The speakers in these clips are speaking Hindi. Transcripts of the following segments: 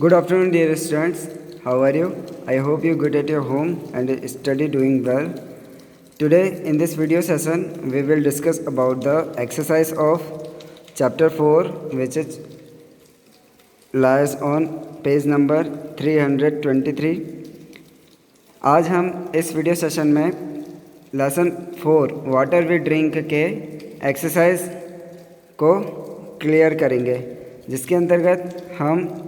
Good afternoon, dear students. How are you? I hope you good at your home and study doing well. Today, in this video session, we will discuss about the exercise of chapter 4, which is lies on page number 323। आज हम इस वीडियो सेशन में लेसन 4 वाटर वी ड्रिंक के एक्सरसाइज को क्लियर करेंगे, जिसके अंतर्गत हम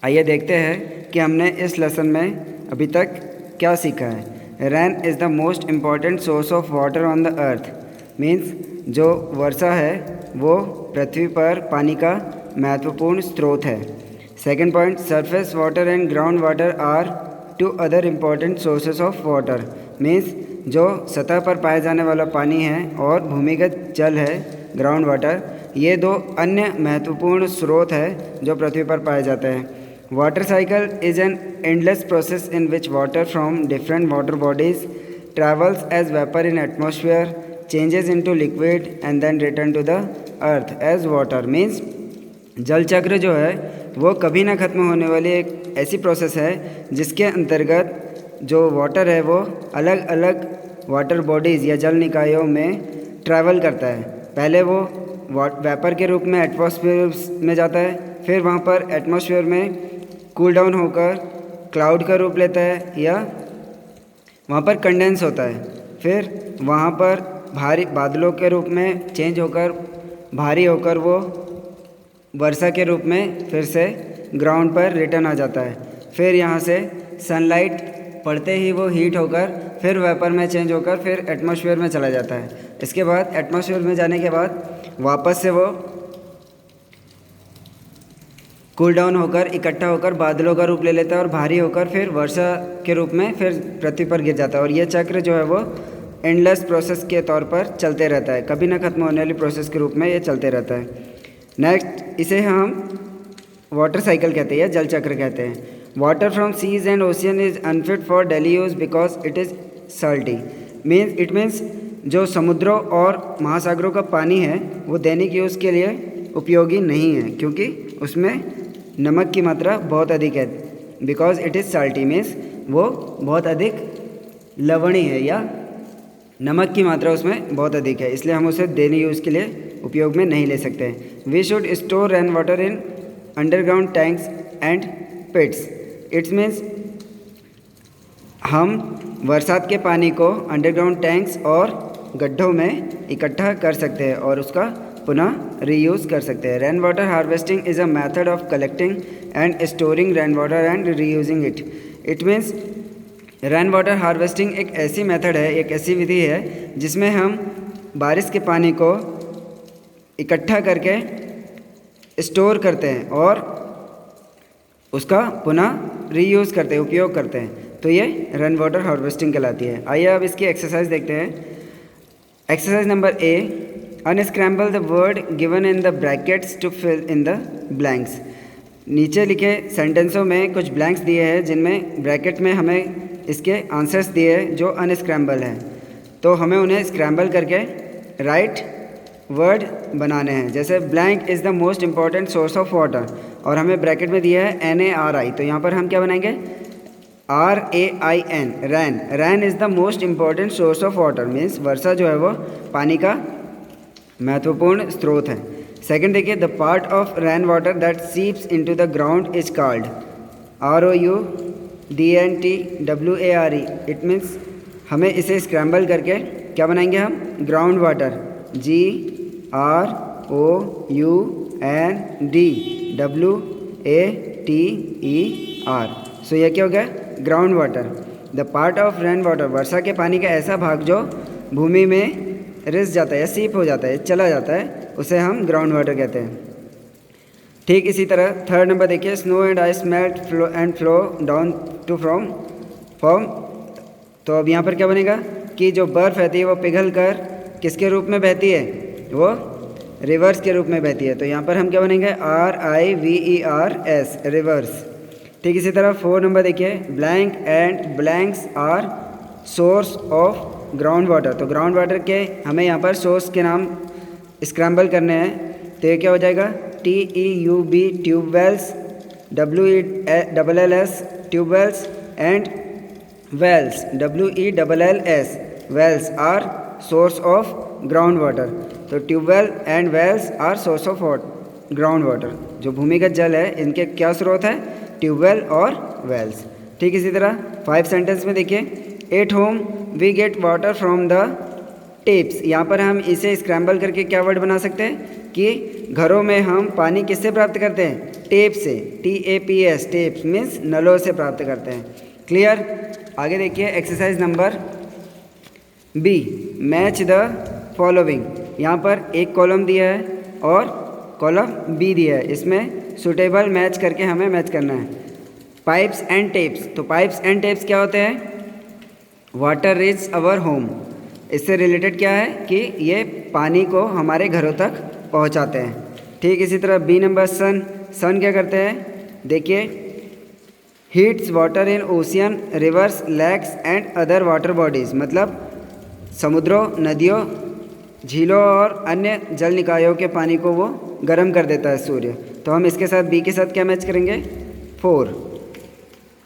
आइए देखते हैं कि हमने इस लेसन में अभी तक क्या सीखा है। Rain is the most important source of water on the earth. Means जो वर्षा है वो पृथ्वी पर पानी का महत्वपूर्ण स्रोत है। Second point, surface water and ground water are two other important sources of water. Means जो सतह पर पाया जाने वाला पानी है और भूमिगत जल है ग्राउंड वाटर, ये दो अन्य महत्वपूर्ण स्रोत है जो पृथ्वी पर पाए जाते हैं। Water cycle is an endless process in which water from different water bodies travels as vapour in atmosphere, changes into liquid and then return to the earth as water. Means जल चक्र जो है वो कभी ना ख़त्म होने वाली एक ऐसी प्रोसेस है जिसके अंतर्गत जो वाटर है वो अलग अलग वाटर बॉडीज़ या जल निकायों में ट्रैवल करता है। पहले वो वेपर के रूप में एटमॉस्फेयर में जाता है, फिर वहाँ पर एटमॉस्फेयर में कूल डाउन होकर क्लाउड का रूप लेता है या वहाँ पर कंडेंस होता है, फिर वहाँ पर भारी बादलों के रूप में चेंज होकर भारी होकर वो वर्षा के रूप में फिर से ग्राउंड पर रिटर्न आ जाता है। फिर यहाँ से सनलाइट पड़ते ही वो हीट होकर फिर वेपर में चेंज होकर फिर एटमॉस्फेयर में चला जाता है। इसके बाद एटमॉस्फेयर में जाने के बाद वापस से वो कूल डाउन होकर इकट्ठा होकर बादलों का रूप ले लेता है और भारी होकर फिर वर्षा के रूप में फिर पृथ्वी पर गिर जाता है। और ये चक्र जो है वो एंडलेस प्रोसेस के तौर पर चलते रहता है, कभी ना ख़त्म होने वाली प्रोसेस के रूप में ये चलते रहता है। नेक्स्ट, इसे हम वाटर साइकिल कहते हैं या जल चक्र कहते हैं। Water from seas and ocean is unfit for daily use because it is salty. Means जो समुद्रों और महासागरों का पानी है वो दैनिक यूज़ के लिए उपयोगी नहीं है, क्योंकि उसमें नमक की मात्रा बहुत अधिक है। Because it is salty means वो बहुत अधिक लवणीय है या नमक की मात्रा उसमें बहुत अधिक है, इसलिए हम उसे दैनिक यूज़ के लिए उपयोग में नहीं ले सकते। We should store rain water in underground tanks and pits. It's means हम बरसात के पानी को अंडरग्राउंड टैंक्स और गड्ढों में इकट्ठा कर सकते हैं और उसका पुनः रीयूज़ कर सकते हैं। Rain water harvesting is a method of collecting and storing rain water and reusing it. It means rain water harvesting एक ऐसी मेथड है, एक ऐसी विधि है जिसमें हम बारिश के पानी को इकट्ठा करके स्टोर करते हैं और उसका पुनः रीयूज़ करते हैं, उपयोग करते हैं। तो ये रेन वाटर हार्वेस्टिंग कहलाती है। आइए अब इसकी एक्सरसाइज देखते हैं। Exercise number A, unscramble the word given in the brackets to fill in the blanks. नीचे लिखे सेंटेंसों में कुछ ब्लैंक्स दिए हैं जिनमें ब्रैकेट में हमें इसके आंसर्स दिए हैं जो अनस्क्रैम्बल हैं, तो हमें उन्हें स्क्रैम्बल करके राइट वर्ड बनाने हैं। जैसे blank is the most important source of water और हमें ब्रैकेट में दिया है NARI, तो यहाँ पर हम क्या बनाएंगे RAIN, rain. Rain is the most important source of water means वर्षा जो है वो पानी का महत्वपूर्ण स्रोत है। सेकेंड देखिए, the part of rain water that seeps into the ground is called ROUDNTWARE। It means हमें इसे स्क्रैम्बल करके क्या बनाएंगे हम ग्राउंड वाटर GROUNDWATER। सो यह क्या हो गया ground water. The part of rain water, वर्षा के पानी का ऐसा भाग जो भूमि में रिस जाता है या सीप हो जाता है, चला जाता है, उसे हम ग्राउंड वाटर कहते हैं। ठीक इसी तरह थर्ड नंबर देखिए, snow and ice melt flow down to form. तो अब यहाँ पर क्या बनेगा कि जो बर्फ़ रहती है वो पिघल कर किसके रूप में बहती है, वो रिवर्स के रूप में बहती है। तो यहाँ पर हम क्या बनेंगे RIVERS, रिवर्स। ठीक इसी तरह 4 नंबर देखिए, blank and blanks are source of ground water. तो ग्राउंड वाटर के हमें यहाँ पर सोर्स के नाम स्क्रैम्बल करने हैं, तो ये क्या हो जाएगा TEUB tubewells, WELLS tubewells and wells, WELLS wells are source of ground water. तो tubewell and wells are source of ground water. जो भूमिगत जल है इनके क्या स्रोत है? ट्यूबवेल और वेल्स। ठीक इसी तरह 5 सेंटेंस में देखिए, at home we get water from the taps. यहाँ पर हम इसे स्क्रैम्बल करके क्या वर्ड बना सकते हैं कि घरों में हम पानी किससे प्राप्त करते हैं? टेप से, TAPS, टेप्स मीन्स नलों से प्राप्त करते हैं। क्लियर? आगे देखिए exercise number B, match the following. यहाँ पर एक कॉलम दिया है और कॉलम B दिया है, इसमें सुटेबल मैच करके हमें मैच करना है। पाइप्स एंड टेप्स, तो पाइप्स एंड टेप्स क्या होते हैं? Water reach our home. इससे रिलेटेड क्या है कि ये पानी को हमारे घरों तक पहुँचाते हैं। ठीक इसी तरह B नंबर सन, सन क्या करते हैं? देखिए, heats water in ocean, rivers, lakes and other water bodies. मतलब समुद्रों, नदियों, झीलों और अन्य जल निकायों के पानी को वो गर्म कर देता है सूर्य। तो हम इसके साथ B के साथ क्या मैच करेंगे? 4।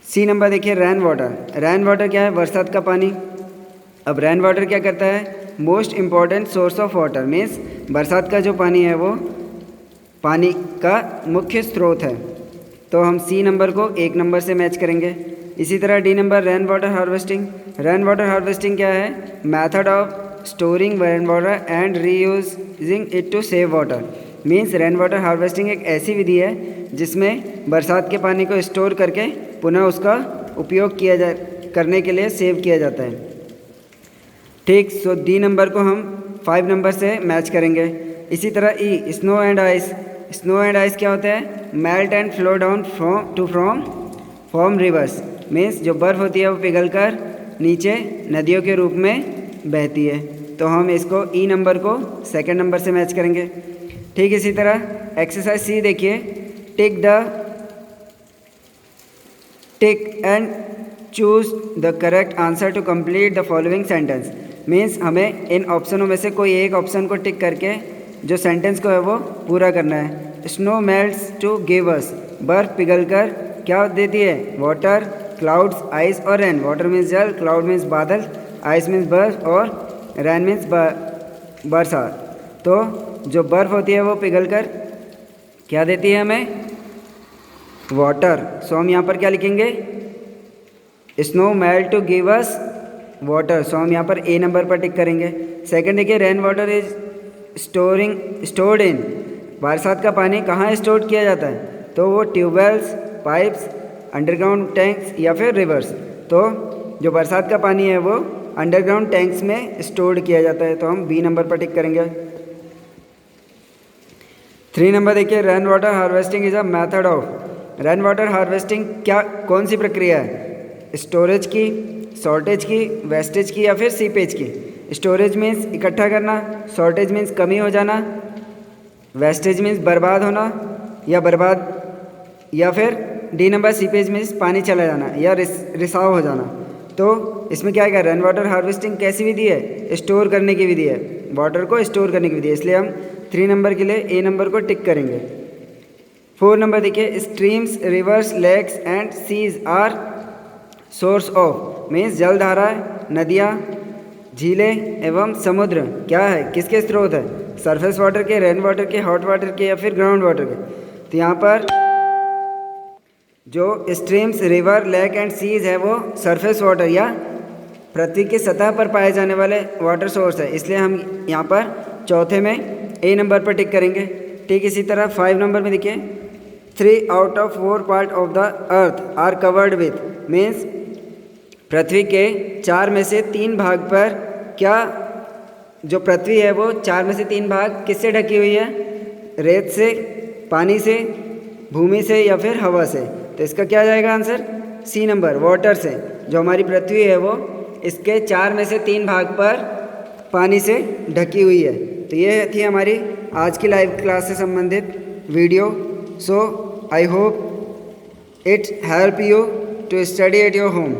C नंबर देखिए, रेन वाटर। रेन वाटर क्या है? बरसात का पानी। अब रेन वाटर क्या करता है? Most important source of water means बरसात का जो पानी है वो पानी का मुख्य स्रोत है। तो हम C नंबर को 1 नंबर से मैच करेंगे। इसी तरह D number, rain water harvesting. Rain water harvesting क्या है? Method of storing rain water and reusing it to save water. Means rain water harvesting एक ऐसी विधि है जिसमें बरसात के पानी को स्टोर करके पुनः उसका उपयोग करने के लिए सेव किया जाता है। ठीक, सो D नंबर को हम 5 नंबर से मैच करेंगे। इसी तरह E, snow and ice. Snow and ice क्या होता है? Melt and flow down from form reverse. Means जो बर्फ़ होती है वो पिघलकर नीचे नदियों के रूप में बहती है। तो हम इसको E नंबर को 2nd नंबर से मैच करेंगे। ठीक इसी तरह एक्सरसाइज C देखिए, tick and choose the correct answer to complete the following sentence. Means हमें इन ऑप्शनों में से कोई एक ऑप्शन को टिक करके जो सेंटेंस को है वो पूरा करना है। Snow melts to give us, बर्फ़ पिघलकर क्या देती है? वाटर, क्लाउड्स, आइस और रेन। वाटर मीन्स जल, क्लाउड मीन्स बादल, आइस मीन्स बर्फ और रेन मीन्स बरसात। तो जो बर्फ़ होती है वो पिघलकर क्या देती है हमें? वाटर। सो हम यहाँ पर क्या लिखेंगे? Snow melt to give us water. So हम यहाँ पर A नंबर पर टिक करेंगे। सेकंड देखिए, rain water is stored in. बरसात का पानी कहाँ स्टोर किया जाता है? तो वो ट्यूबवेल्स, पाइप्स, अंडरग्राउंड टैंक्स या फिर रिवर्स। तो जो बरसात का पानी है वो अंडरग्राउंड टैंक्स में स्टोर्ड किया जाता है। तो हम B नंबर पर टिक करेंगे। 3 नंबर देखिए, rain water harvesting is a method of. Rain water harvesting क्या, कौन सी प्रक्रिया है? स्टोरेज की, शॉर्टेज की, वेस्टेज की या फिर सीपेज की? स्टोरेज मीन्स इकट्ठा करना, शॉर्टेज मीन्स कमी हो जाना, वेस्टेज मीन्स बर्बाद होना या फिर D नंबर सीपेज मीन्स पानी चला जाना या रिसाव हो जाना। तो इसमें क्या है? रेन वाटर हार्वेस्टिंग कैसी विधि है? स्टोर करने की विधि है, वाटर को स्टोर करने की विधि है। इसलिए हम 3 नंबर के लिए A नंबर को टिक करेंगे। 4 नंबर देखिए, streams, rivers, lakes and seas are source of. Means जलधारा, नदियाँ, झीलें एवं समुद्र क्या है? किसके स्रोत है? सरफेस वाटर के, रेन वाटर के, हॉट वाटर के या फिर ग्राउंड वाटर के? तो यहाँ पर जो streams, river, lake and seas है वो सरफेस वाटर या पृथ्वी की सतह पर पाए जाने वाले वाटर सोर्स है। इसलिए हम यहाँ पर चौथे में A नंबर पर टिक करेंगे। ठीक इसी तरह 5 नंबर में देखिए, 3 out of 4 part of the earth are covered with. Means पृथ्वी के 4 में से 3 भाग पर क्या, जो पृथ्वी है वो 4 में से 3 भाग किससे ढकी हुई है? रेत से, पानी से, भूमि से या फिर हवा से? तो इसका क्या जाएगा आंसर? C नंबर, वाटर से। जो हमारी पृथ्वी है वो इसके 4 में से 3 भाग पर पानी से ढकी हुई है। तो ये थी हमारी आज की लाइव क्लास से संबंधित video. So I hope it help you to study at your home.